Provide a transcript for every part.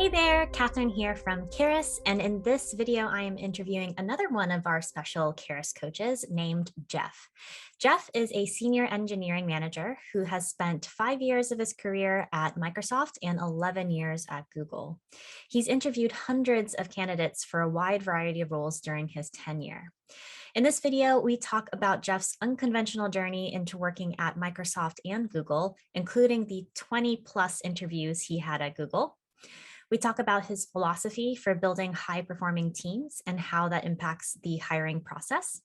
Hey there, Catherine here from Carrus, and in this video, I am interviewing another one of our special Carrus coaches named Geoff. Geoff is a senior engineering manager who has spent 5 years of his career at Microsoft and 11 years at Google. He's interviewed hundreds of candidates for a wide variety of roles during his tenure. In this video, we talk about Geoff's unconventional journey into working at Microsoft and Google, including the 20 plus interviews he had at Google. We talk about his philosophy for building high-performing teams and how that impacts the hiring process.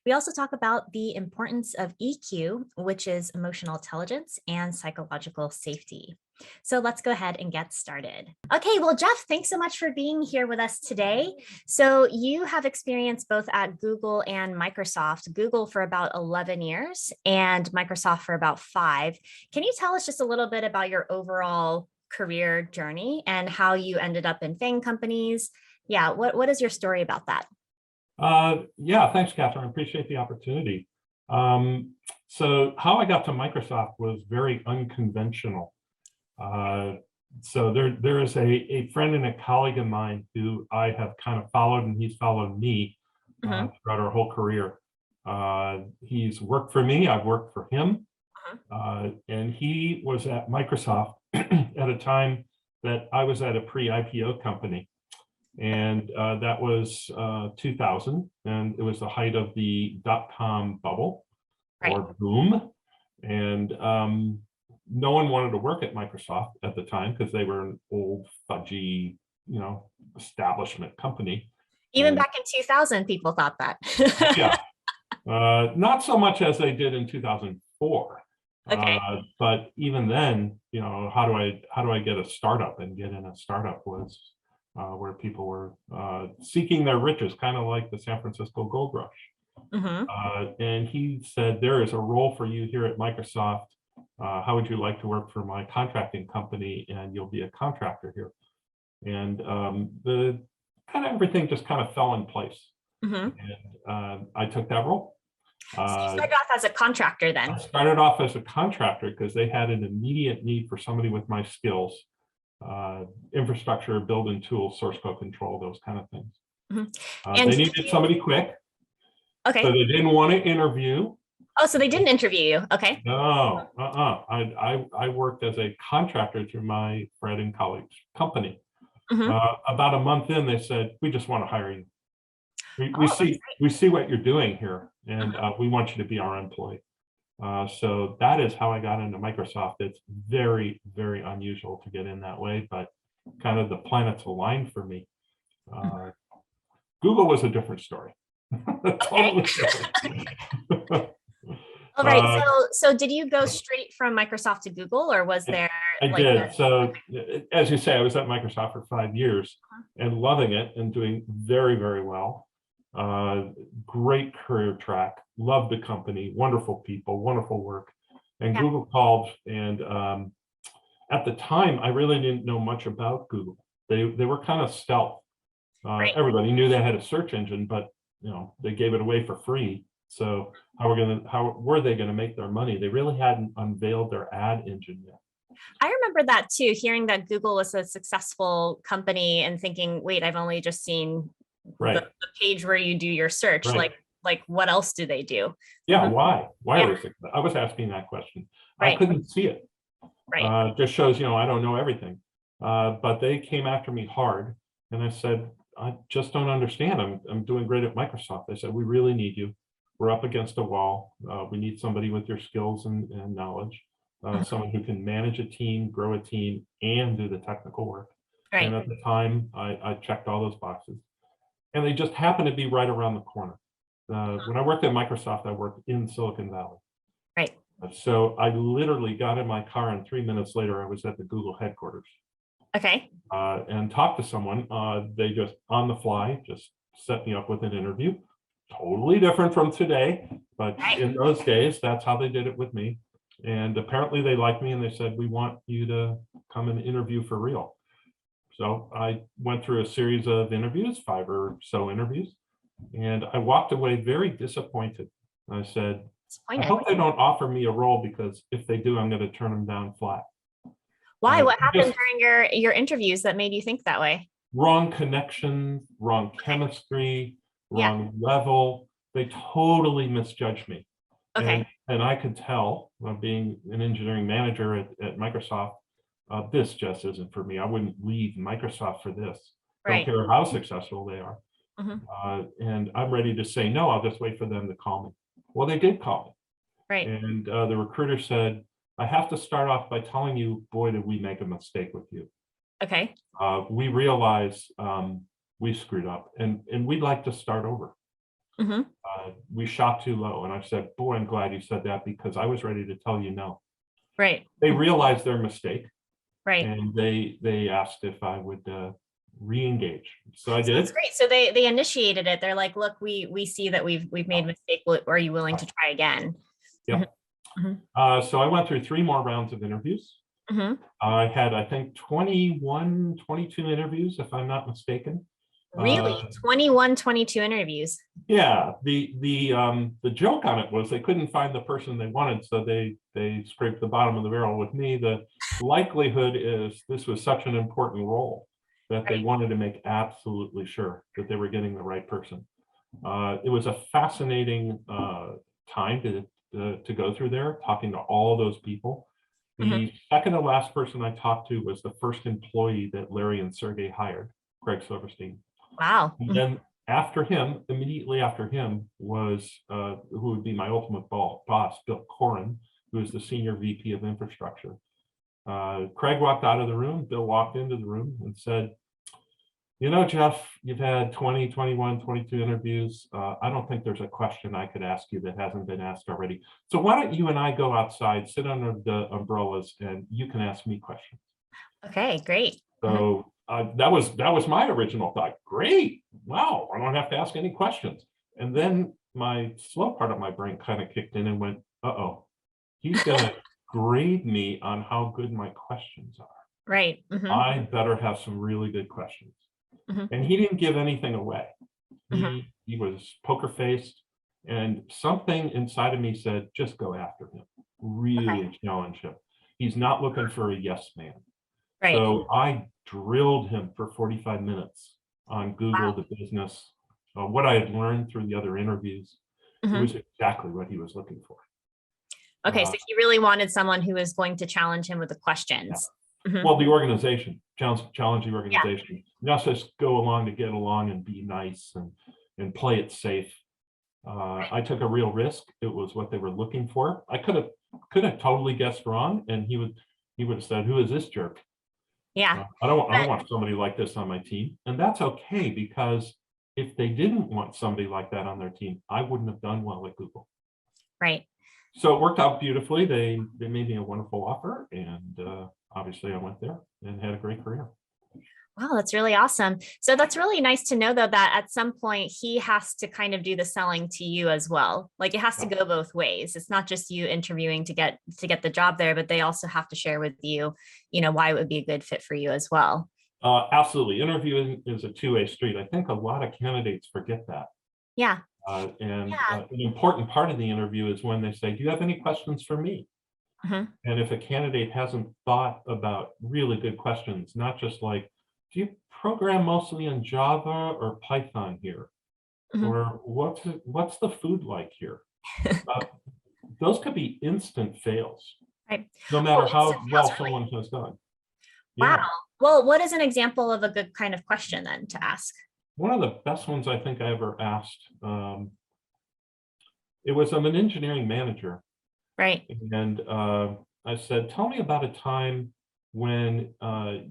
We also talk about the importance of EQ, which is emotional intelligence, and psychological safety. So let's go ahead and get started. Okay, well, Geoff, thanks so much for being here with us today. So you have experience both at Google and Microsoft, Google for about 11 years and Microsoft for about 5. Can you tell us just a little bit about your overall career journey and how you ended up in FAANG companies? Yeah, what is your story about that? Yeah, thanks, Catherine. I appreciate the opportunity. So how I got to Microsoft was very unconventional. So there is a friend and a colleague of mine who I have kind of followed, and he's followed me throughout our whole career. He's worked for me, I've worked for him, and he was at Microsoft at a time that I was at a pre-IPO company. And that was 2000, and it was the height of the dot-com bubble or boom. And no one wanted to work at Microsoft at the time because they were an old, fudgy, establishment company. Even back in 2000, people thought that. Yeah, not so much as they did in 2004. Okay. But even then, how do I get a startup? And get in a startup was where people were seeking their riches, kind of like the San Francisco gold rush. And he said, there is a role for you here at Microsoft. How would you like to work for my contracting company? And you'll be a contractor here. And the kind of everything just kind of fell in place. And I took that role. So you started off as a contractor then? I started off as a contractor because they had an immediate need for somebody with my skills. Infrastructure, building tools, source code control, those kind of things. They needed somebody quick. Okay. So they didn't want to interview. Oh, so they didn't interview you. Okay. No, I worked as a contractor through my friend and colleague's company. About a month in, they said, we just want to hire you. We see what you're doing here, and we want you to be our employee. So that is how I got into Microsoft. It's very, very unusual to get in that way, but kind of the planets aligned for me. Google was a different story. Totally different. All right. So did you go straight from Microsoft to Google, or was there? I did. So as you say, I was at Microsoft for 5 years and loving it and doing very, very well. Great career track, loved the company, wonderful people, wonderful work. And Google called, and at the time, I really didn't know much about Google. They were kind of stealth. Everybody knew they had a search engine, but they gave it away for free. So how were they gonna make their money? They really hadn't unveiled their ad engine yet. I remember that too, hearing that Google was a successful company and thinking, wait, I've only just seen the page where you do your search. Like what else do they do? Yeah, why are they successful? I was asking that question. I couldn't see it. Just shows, I don't know everything. But they came after me hard, and I said, I just don't understand. I'm doing great at Microsoft. They said, we really need you. We're up against a wall. We need somebody with your skills and knowledge, someone who can manage a team, grow a team, and do the technical work. And at the time, I checked all those boxes. And they just happened to be right around the corner. When I worked at Microsoft, I worked in Silicon Valley. So I literally got in my car, and 3 minutes later, I was at the Google headquarters. And talked to someone. They just, on the fly, just set me up with an interview. Totally different from today, but in those days, that's how they did it with me. And apparently they liked me, and they said, we want you to come and interview for real. So I went through a series of interviews, 5 or so interviews, and I walked away very disappointed. I said, I hope they don't offer me a role, because if they do, I'm going to turn them down flat. Why? What happened during your interviews that made you think that way? Wrong connection, wrong chemistry, wrong level. They totally misjudged me. Okay. And I could tell, being an engineering manager at Microsoft, this just isn't for me. I wouldn't leave Microsoft for this. Don't care how successful they are. And I'm ready to say no. I'll just wait for them to call me. Well, they did call me. Right. And the recruiter said, I have to start off by telling you, boy, did we make a mistake with you. Okay. We realize we screwed up and we'd like to start over. We shot too low. And I said, boy, I'm glad you said that because I was ready to tell you no. Right. They realized their mistake. Right. And they asked if I would re-engage. So I did. That's great. So they initiated it. They're like, look, we see that we've made a mistake. Are you willing to try again? Yeah. So I went through 3 more rounds of interviews. I had, I think, 22 interviews, if I'm not mistaken. Really? 21, 22 interviews. Yeah. The joke on it was they couldn't find the person they wanted, so they scraped the bottom of the barrel with me. The likelihood is this was such an important role that they wanted to make absolutely sure that they were getting the right person. It was a fascinating time to go through there, talking to all those people. The second to last person I talked to was the first employee that Larry and Sergey hired, Greg Silverstein. Wow. And then after him, immediately after him was who would be my ultimate boss, Bill Corbin, who is the senior VP of infrastructure. Craig walked out of the room. Bill walked into the room and said, you know, Geoff, you've had 20, 21, 22 interviews. I don't think there's a question I could ask you that hasn't been asked already. So why don't you and I go outside, sit under the umbrellas, and you can ask me questions. Okay, great. So that was my original thought. Great. Wow, I don't have to ask any questions. And then my slow part of my brain kind of kicked in and went, uh-oh, he's going to grade me on how good my questions are. Right. I better have some really good questions. And he didn't give anything away. He was poker faced, and something inside of me said, just go after him, really challenge him. He's not looking for a yes man. Right. So I drilled him for 45 minutes on Google, the business, what I had learned through the other interviews. It was exactly what he was looking for. Okay, so he really wanted someone who was going to challenge him with the questions. Well, the organization, challenge the organization. Not just go along to get along and be nice and play it safe. I took a real risk. It was what they were looking for. I could have totally guessed wrong, and he would have said, "Who is this jerk?" Yeah, I don't want somebody like this on my team, and that's okay, because if they didn't want somebody like that on their team, I wouldn't have done well at Google. Right. So it worked out beautifully. They made me a wonderful offer, and obviously I went there and had a great career. Wow, that's really awesome. So that's really nice to know, though, that at some point he has to kind of do the selling to you as well. Like, it has to go both ways. It's not just you interviewing to get the job there, but they also have to share with you, why it would be a good fit for you as well. Absolutely. Interviewing is a two-way street. I think a lot of candidates forget that. Yeah. An important part of the interview is when they say, do you have any questions for me? And if a candidate hasn't thought about really good questions, not just like, do you program mostly in Java or Python here? Or what's the food like here? Those could be instant fails, right? No matter how well someone has done. Wow. Yeah. Well, what is an example of a good kind of question then to ask? One of the best ones I think I ever asked, it was, I'm an engineering manager. Right. And I said, tell me about a time when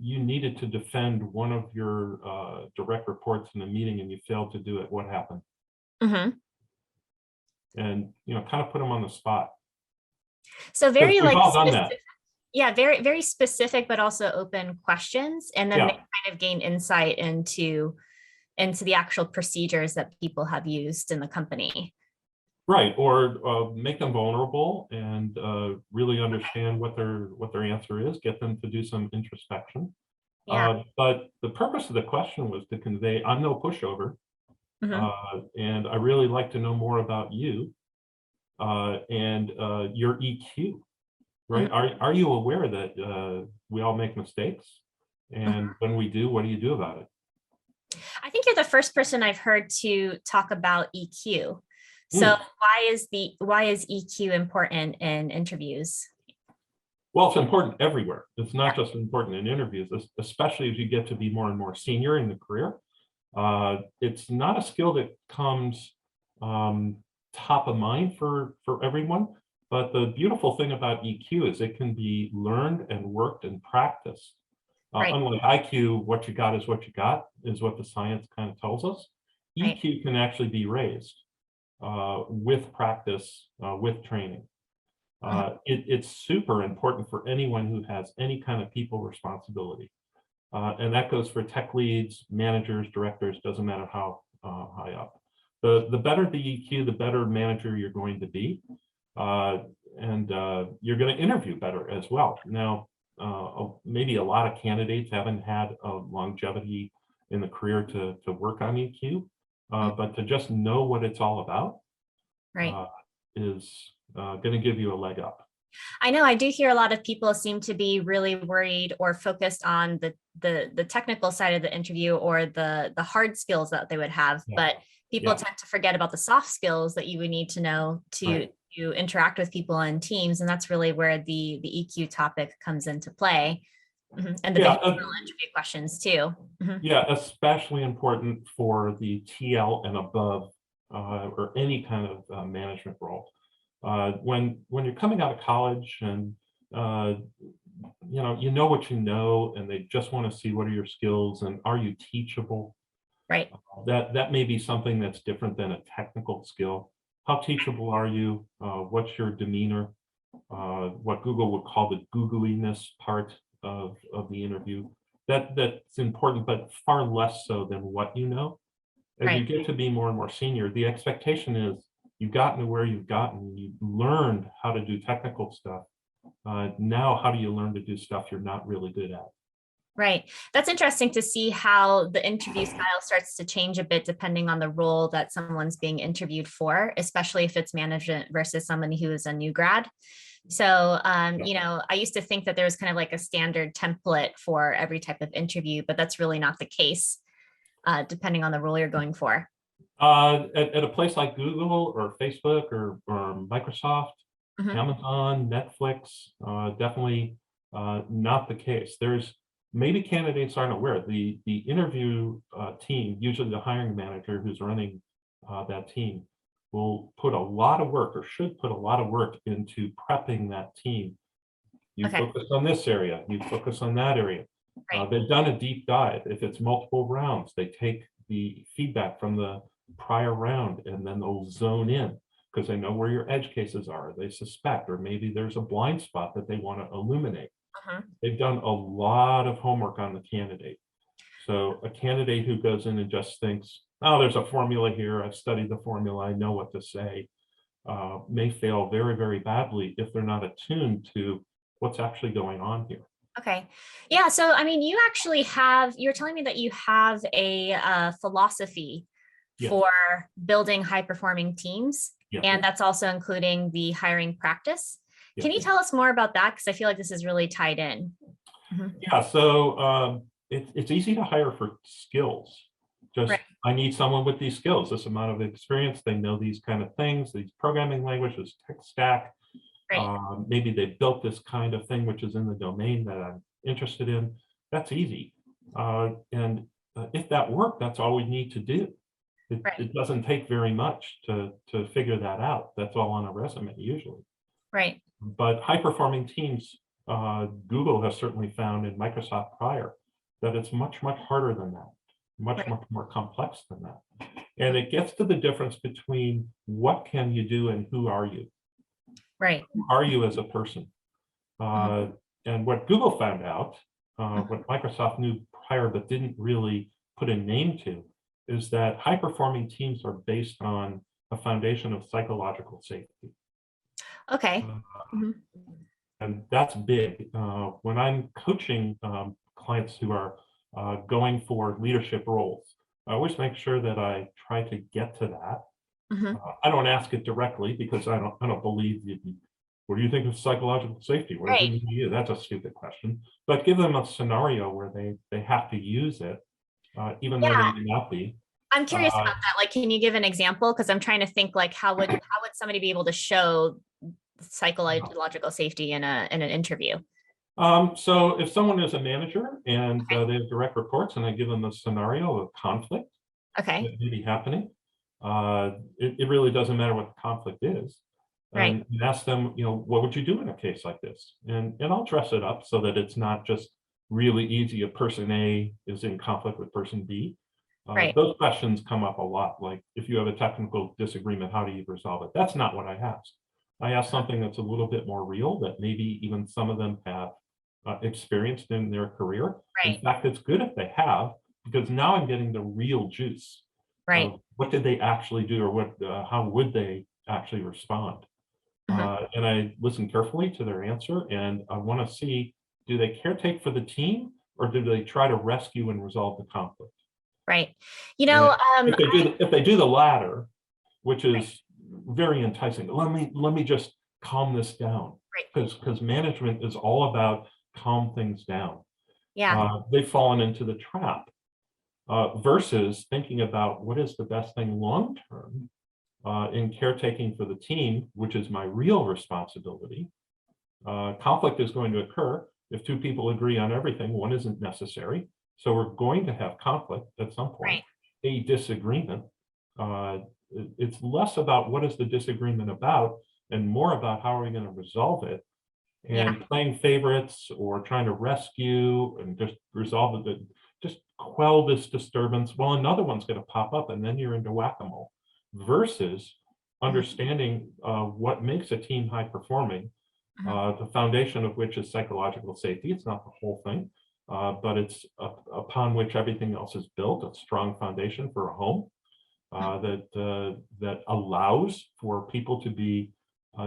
you needed to defend one of your direct reports in a meeting and you failed to do it. What happened? And, kind of put them on the spot. So very like, all done that. Yeah, very, very specific, but also open questions. And then they kind of gain insight into the actual procedures that people have used in the company. Right, or make them vulnerable and really understand what their answer is, get them to do some introspection. But the purpose of the question was to convey, I'm no pushover, and I really like to know more about you and your EQ. right? Are you aware that we all make mistakes? And when we do, what do you do about it? I think you're the first person I've heard to talk about EQ. So why is EQ important in interviews? Well, it's important everywhere. It's not just important in interviews, especially as you get to be more and more senior in the career. It's not a skill that comes top of mind for everyone, but the beautiful thing about EQ is it can be learned and worked and practiced. Unlike IQ, what you got is what you got, is what the science kind of tells us. EQ can actually be raised with practice, with training. It's super important for anyone who has any kind of people responsibility. And that goes for tech leads, managers, directors, doesn't matter how high up. The better the EQ, the better manager you're going to be. And you're going to interview better as well. Now, maybe a lot of candidates haven't had a longevity in the career to work on EQ, but to just know what it's all about is going to give you a leg up. I know I do hear a lot of people seem to be really worried or focused on the technical side of the interview or the hard skills that they would have, but people tend to forget about the soft skills that you would need to know to interact with people and teams, and that's really where the EQ topic comes into play, and the behavioral interview questions too. Yeah, especially important for the TL and above, or any kind of management role. When you're coming out of college and you know what you know, and they just want to see what are your skills and are you teachable. Right. That may be something that's different than a technical skill. How teachable are you? What's your demeanor? What Google would call the googliness part of the interview. That's important, but far less so than what you know. As you get to be more and more senior, the expectation is you've gotten to where you've gotten, you've learned how to do technical stuff. Now, how do you learn to do stuff you're not really good at? Right. That's interesting to see how the interview style starts to change a bit depending on the role that someone's being interviewed for, especially if it's management versus somebody who is a new grad. So, I used to think that there was kind of like a standard template for every type of interview, but that's really not the case, depending on the role you're going for. At a place like Google or Facebook or Microsoft, Amazon, Netflix, definitely not the case. Maybe candidates aren't aware. The interview team, usually the hiring manager who's running that team, will put a lot of work or should put a lot of work into prepping that team. You focus on this area, you focus on that area. They've done a deep dive. If it's multiple rounds, they take the feedback from the prior round and then they'll zone in because they know where your edge cases are. They suspect, or maybe there's a blind spot that they want to illuminate. They've done a lot of homework on the candidate. So a candidate who goes in and just thinks, oh, there's a formula here, I've studied the formula, I know what to say, may fail very, very badly if they're not attuned to what's actually going on here. Okay. Yeah. So, I mean, you're telling me that you have a philosophy for building high performing teams, and that's also including the hiring practice. Can you tell us more about that? Because I feel like this is really tied in. Yeah, so it's easy to hire for skills. Just, I need someone with these skills, this amount of experience, they know these kind of things, these programming languages, tech stack. Maybe they built this kind of thing, which is in the domain that I'm interested in. That's easy. And if that worked, that's all we need to do. It doesn't take very much to figure that out. That's all on a resume usually. But high-performing teams, Google has certainly found, in Microsoft prior, that it's much, much harder than that, much more complex than that. And it gets to the difference between what can you do and who are you? Who are you as a person? And what Google found out, what Microsoft knew prior but didn't really put a name to, is that high-performing teams are based on a foundation of psychological safety. And that's big. When I'm coaching clients who are going for leadership roles, I always make sure that I try to get to that. I don't ask it directly because I don't believe what do you think of psychological safety? What does it Right. mean to you? That's a stupid question. But give them a scenario where they have to use it, even though they Yeah. may not be. I'm curious about that. Like, can you give an example? Because I'm trying to think, like, how would somebody be able to show psychological safety in an interview? So if someone is a manager and Okay. they have direct reports, and I give them a scenario of conflict Okay. that may be happening, it really doesn't matter what the conflict is. Right. And ask them, what would you do in a case like this? And I'll dress it up so that it's not just really easy if person A is in conflict with person B. Right. Those questions come up a lot, like if you have a technical disagreement, how do you resolve it? That's not what I asked. I asked something that's a little bit more real, that maybe even some of them have experienced in their career. Right. In fact, it's good if they have, because now I'm getting the real juice. Right. What did they actually do, or how would they actually respond? And I listen carefully to their answer, and I want to see, do they caretake for the team, or do they try to rescue and resolve the conflict? Right. If they do the latter, which is very enticing, let me just calm this down, because management is all about calm things down. Yeah. They've fallen into the trap, versus thinking about what is the best thing long term in caretaking for the team, which is my real responsibility. Conflict is going to occur. If two people agree on everything, one isn't necessary. So we're going to have conflict at some point, a disagreement. It's less about what is the disagreement about, and more about how are we going to resolve it. And playing favorites or trying to rescue and just resolve it, just quell this disturbance. Well, another one's going to pop up, and then you're into whack-a-mole. Versus understanding what makes a team high performing, the foundation of which is psychological safety. It's not the whole thing, but it's upon which everything else is built, a strong foundation for a home that allows for people to be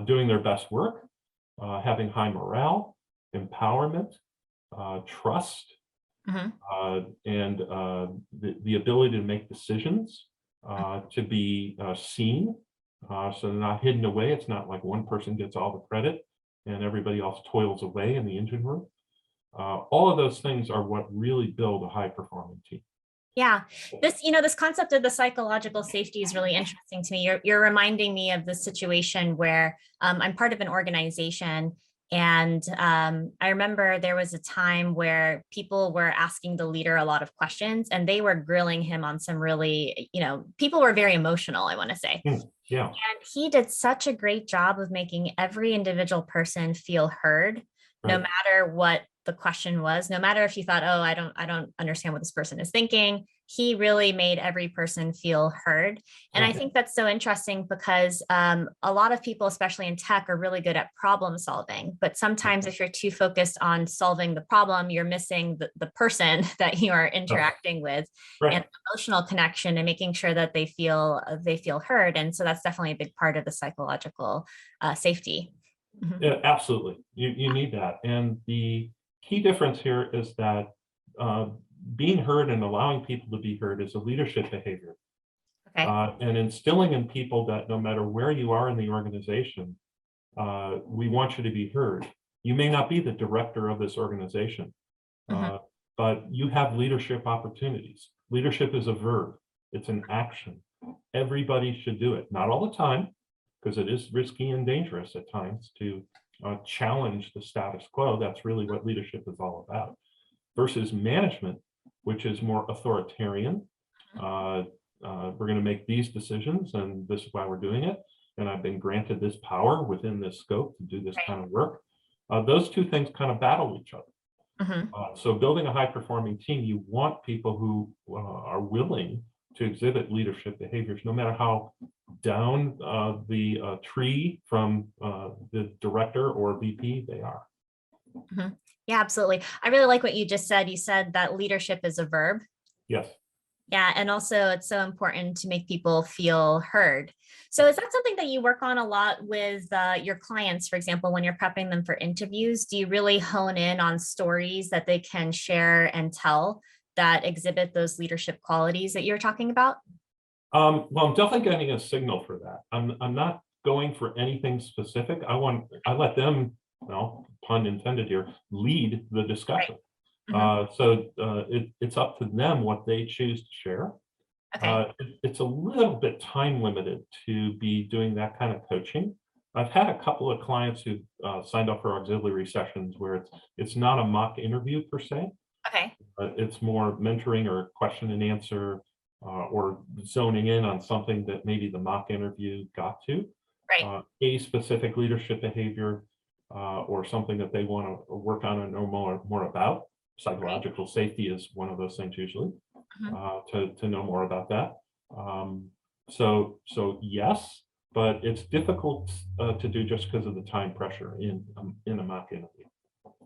doing their best work, having high morale, empowerment, trust, and the ability to make decisions, to be seen, so they're not hidden away. It's not like one person gets all the credit and everybody else toils away in the engine room. All of those things are what really build a high performing team. Yeah, this concept of the psychological safety is really interesting to me. You're reminding me of the situation where I'm part of an organization. And I remember there was a time where people were asking the leader a lot of questions, and they were grilling him on some really, people were very emotional, I want to say. Yeah. And he did such a great job of making every individual person feel heard, no matter what the question was, no matter if you thought, oh, I don't understand what this person is thinking. He really made every person feel heard. And I think that's so interesting because a lot of people, especially in tech, are really good at problem solving. But sometimes if you're too focused on solving the problem, you're missing the person that you are interacting with and the emotional connection, and making sure that they feel heard. And so that's definitely a big part of the psychological safety. Yeah, absolutely. You need that. And the key difference here is that being heard and allowing people to be heard is a leadership behavior. And instilling in people that no matter where you are in the organization, we want you to be heard. You may not be the director of this organization, but you have leadership opportunities. Leadership is a verb. It's an action. Everybody should do it. Not all the time, because it is risky and dangerous at times to challenge the status quo. That's really what leadership is all about. Versus management, which is more authoritarian. We're going to make these decisions, and this is why we're doing it. And I've been granted this power within this scope to do this kind of work. Those two things kind of battle each other. So building a high-performing team, you want people who are willing to exhibit leadership behaviors, no matter how down the tree from the director or VP they are. Yeah, absolutely. I really like what you just said. You said that leadership is a verb. Yes. Yeah, and also it's so important to make people feel heard. So is that something that you work on a lot with your clients, for example, when you're prepping them for interviews? Do you really hone in on stories that they can share and tell that exhibit those leadership qualities that you're talking about? Well, I'm definitely getting a signal for that. I'm not going for anything specific. I let them, well, pun intended here, lead the discussion. Right. So it's up to them what they choose to share. Okay. It's a little bit time limited to be doing that kind of coaching. I've had a couple of clients who signed up for auxiliary sessions where it's not a mock interview per se. Okay. It's more mentoring or question and answer, or zoning in on something that maybe the mock interview got to, Right. a specific leadership behavior, or something that they want to work on and know more about. Psychological safety is one of those things usually, to know more about that. So yes, but it's difficult to do just because of the time pressure in a mock interview.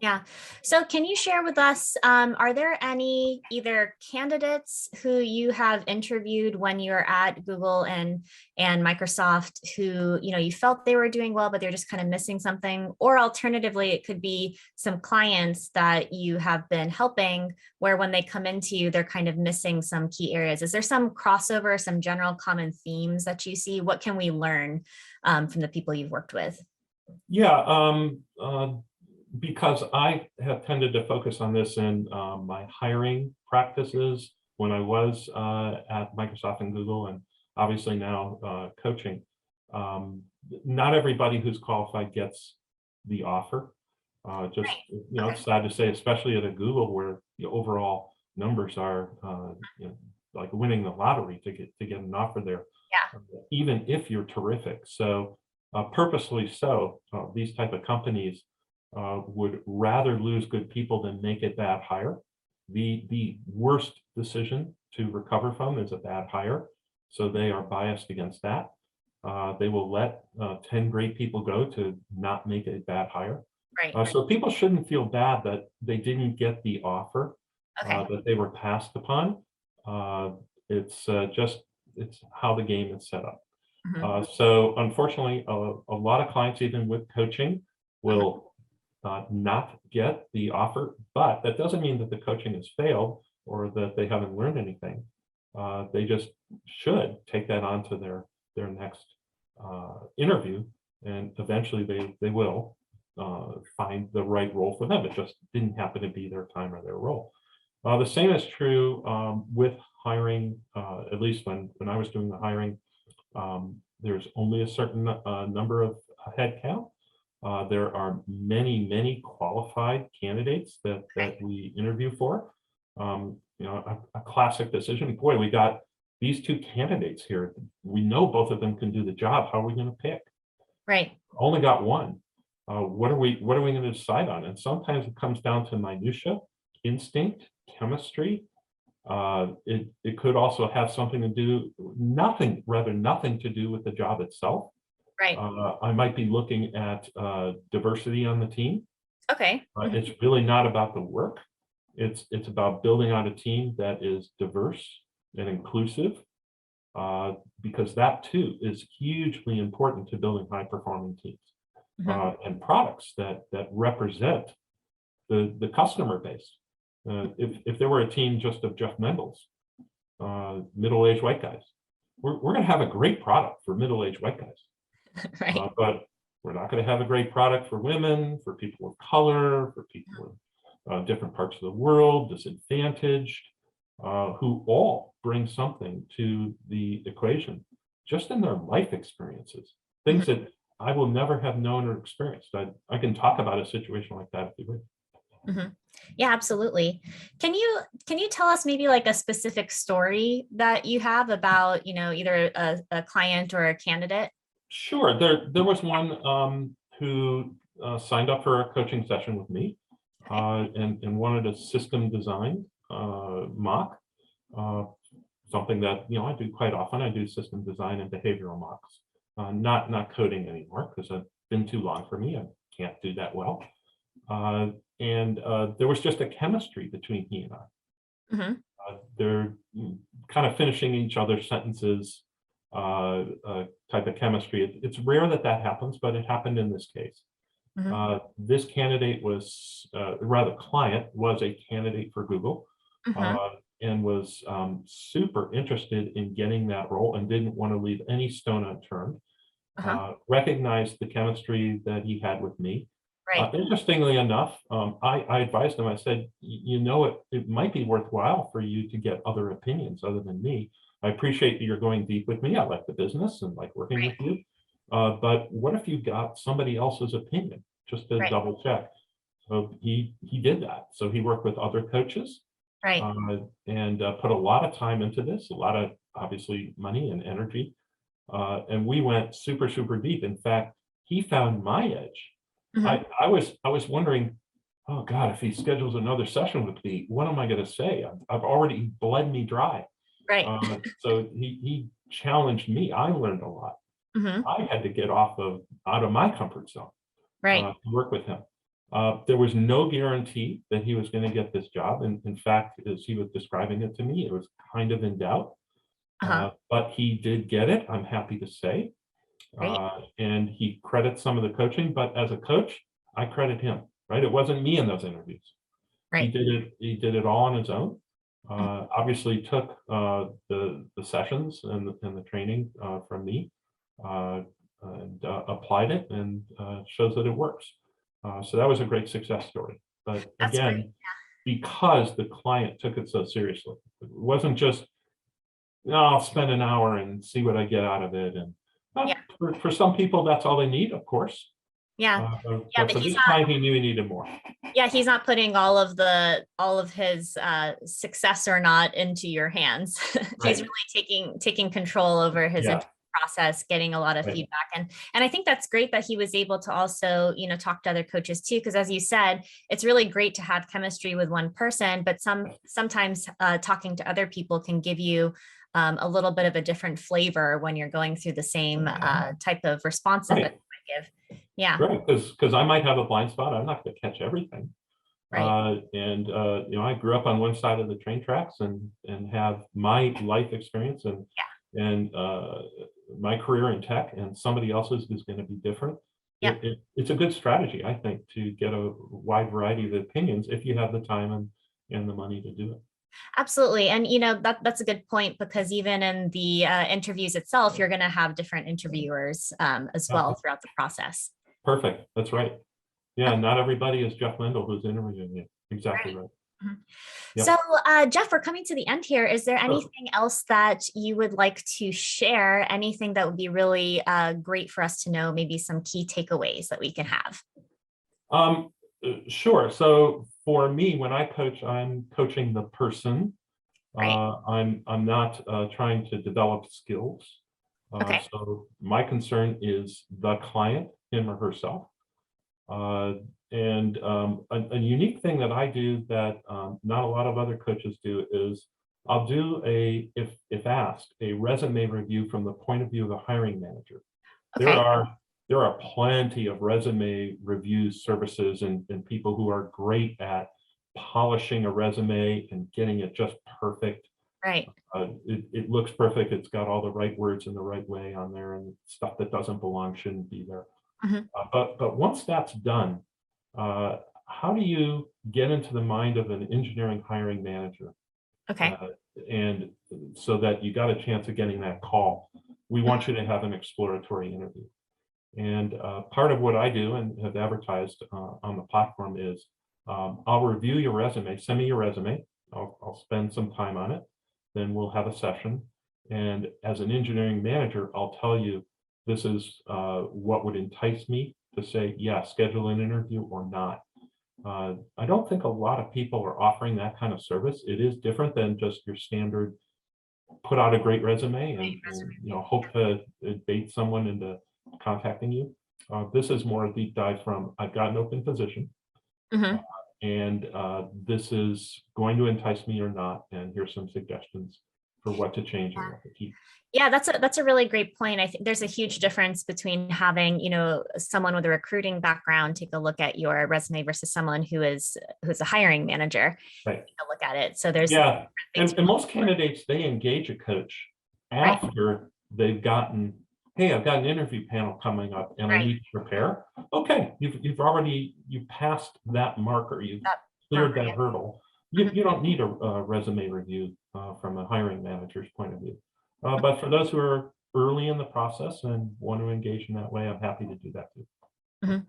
Yeah. So can you share with us, are there any either candidates who you have interviewed when you're at Google and Microsoft who, you felt they were doing well, but they're just kind of missing something? Or alternatively, it could be some clients that you have been helping where when they come into you, they're kind of missing some key areas. Is there some crossover, some general common themes that you see? What can we learn from the people you've worked with? Yeah. Because I have tended to focus on this in my hiring practices when I was at Microsoft and Google, and obviously now coaching. Not everybody who's qualified gets the offer. Just, it's sad to say, especially at a Google where the overall numbers are like winning the lottery to get an offer there. Yeah. Even if you're terrific. So purposely so, these type of companies would rather lose good people than make a bad hire. The worst decision to recover from is a bad hire. So they are biased against that. They will let 10 great people go to not make a bad hire. Right. So people shouldn't feel bad that they didn't get the offer that they were passed upon. It's how the game is set up. So unfortunately, a lot of clients, even with coaching, will not get the offer, but that doesn't mean that the coaching has failed or that they haven't learned anything. They just should take that on to their next interview, and eventually they will find the right role for them. It just didn't happen to be their time or their role. The same is true with hiring, at least when I was doing the hiring. There's only a certain number of headcount. There are many qualified candidates that we interview for. A classic decision. Boy, we got these two candidates here. We know both of them can do the job. How are we going to pick? Right. Only got one. What are we going to decide on? And sometimes it comes down to minutia, instinct, chemistry. It could also have something to do, nothing to do with the job itself. Right. I might be looking at diversity on the team. Okay. It's really not about the work. It's about building out a team that is diverse and inclusive, because that too is hugely important to building high performing teams and products that represent the customer base. If there were a team just of Geoff Mendals, middle-aged white guys, we're going to have a great product for middle-aged white guys. Right. But we're not going to have a great product for women, for people of color, for people in different parts of the world, disadvantaged, who all bring something to the equation, just in their life experiences, things that I will never have known or experienced. I can talk about a situation like that if you would. Yeah, absolutely. Can you tell us maybe like a specific story that you have about, either a client or a candidate? Sure. There was one who signed up for a coaching session with me and wanted a system design mock, something that I do quite often. I do system design and behavioral mocks, not coding anymore because it's been too long for me. I can't do that well. And there was just a chemistry between he and I. They're kind of finishing each other's sentences, type of chemistry. It's rare that happens, but it happened in this case. This candidate was, rather client was a candidate for Google, and was super interested in getting that role and didn't want to leave any stone unturned. recognized the chemistry that he had with me. Right. Interestingly enough, I advised him, I said, it might be worthwhile for you to get other opinions other than me. I appreciate that you're going deep with me. I like the business and like working with you. But what if you got somebody else's opinion just to double check? So he did that. So he worked with other coaches and put a lot of time into this, a lot of obviously money and energy. And we went super, super deep. In fact, he found my edge. I was wondering, oh God, if he schedules another session with me, what am I going to say? I've already bled me dry. So he challenged me. I learned a lot. I had to get out of my comfort zone to work with him. There was no guarantee that he was going to get this job. And in fact, as he was describing it to me, it was kind of in doubt. But he did get it, I'm happy to say. And he credits some of the coaching, but as a coach, I credit him, right? It wasn't me in those interviews. He did it all on his own. Obviously took the sessions and the training from me and applied it, and shows that it works. So that was a great success story. But again, because the client took it so seriously, it wasn't just, I'll spend an hour and see what I get out of it. And for some people, that's all they need, of course. But for this time, he knew he needed more. He's not putting all of his success or not into your hands. He's really taking control over his process, getting a lot of feedback. And I think that's great that he was able to also, talk to other coaches too, because as you said, it's really great to have chemistry with one person, but sometimes talking to other people can give you a little bit of a different flavor when you're going through the same type of responses that you might give. Because I might have a blind spot. I'm not going to catch everything. I grew up on one side of the train tracks and have my life experience and my career in tech, and somebody else's is going to be different. It's a good strategy, I think, to get a wide variety of opinions if you have the time and the money to do it. Absolutely. And, that's a good point, because even in the interviews itself, you're going to have different interviewers as well throughout the process. Perfect. That's right. Yeah. Not everybody is Geoff Mendal who's interviewing you. Exactly right. So, Geoff, we're coming to the end here. Is there anything else that you would like to share? Anything that would be really great for us to know? Maybe some key takeaways that we can have. Sure. So for me, when I coach, I'm coaching the person. I'm not trying to develop skills. So my concern is the client, him or herself. And a unique thing that I do that not a lot of other coaches do is I'll do if asked, a resume review from the point of view of the hiring manager. There are plenty of resume review services and people who are great at polishing a resume and getting it just perfect. It looks perfect. It's got all the right words in the right way on there, and stuff that doesn't belong shouldn't be there. But once that's done, how do you get into the mind of an engineering hiring manager? And so that you got a chance of getting that call. We want you to have an exploratory interview. And part of what I do and have advertised on the platform is I'll review your resume, send me your resume. I'll spend some time on it. Then we'll have a session. And as an engineering manager, I'll tell you, this is what would entice me to say, yeah, schedule an interview or not. I don't think a lot of people are offering that kind of service. It is different than just your standard put out a great resume and hope to bait someone into contacting you. This is more a deep dive from, I've got an open position and this is going to entice me or not, and here's some suggestions for what to change and what to keep. Yeah, that's a really great point. I think there's a huge difference between having, someone with a recruiting background take a look at your resume versus someone who's a hiring manager take a look at it. So there's and most candidates, they engage a coach after they've gotten, hey, I've got an interview panel coming up and I need to prepare. Okay, you passed that marker, you've cleared that hurdle. You don't need a resume review from a hiring manager's point of view. But for those who are early in the process and want to engage in that way, I'm happy to do that too.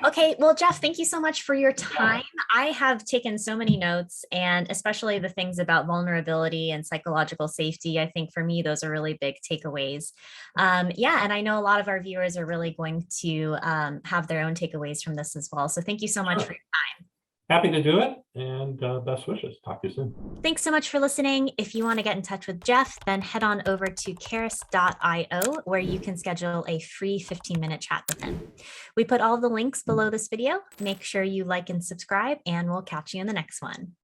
Okay, well, Geoff, thank you so much for your time. I have taken so many notes, and especially the things about vulnerability and psychological safety. I think for me, those are really big takeaways. Yeah, and I know a lot of our viewers are really going to have their own takeaways from this as well. So thank you so much for your time. Happy to do it, and best wishes. Talk to you soon. Thanks so much for listening. If you want to get in touch with Geoff, then head on over to carrus.io, where you can schedule a free 15-minute chat with him. We put all the links below this video. Make sure you like and subscribe, and we'll catch you in the next one.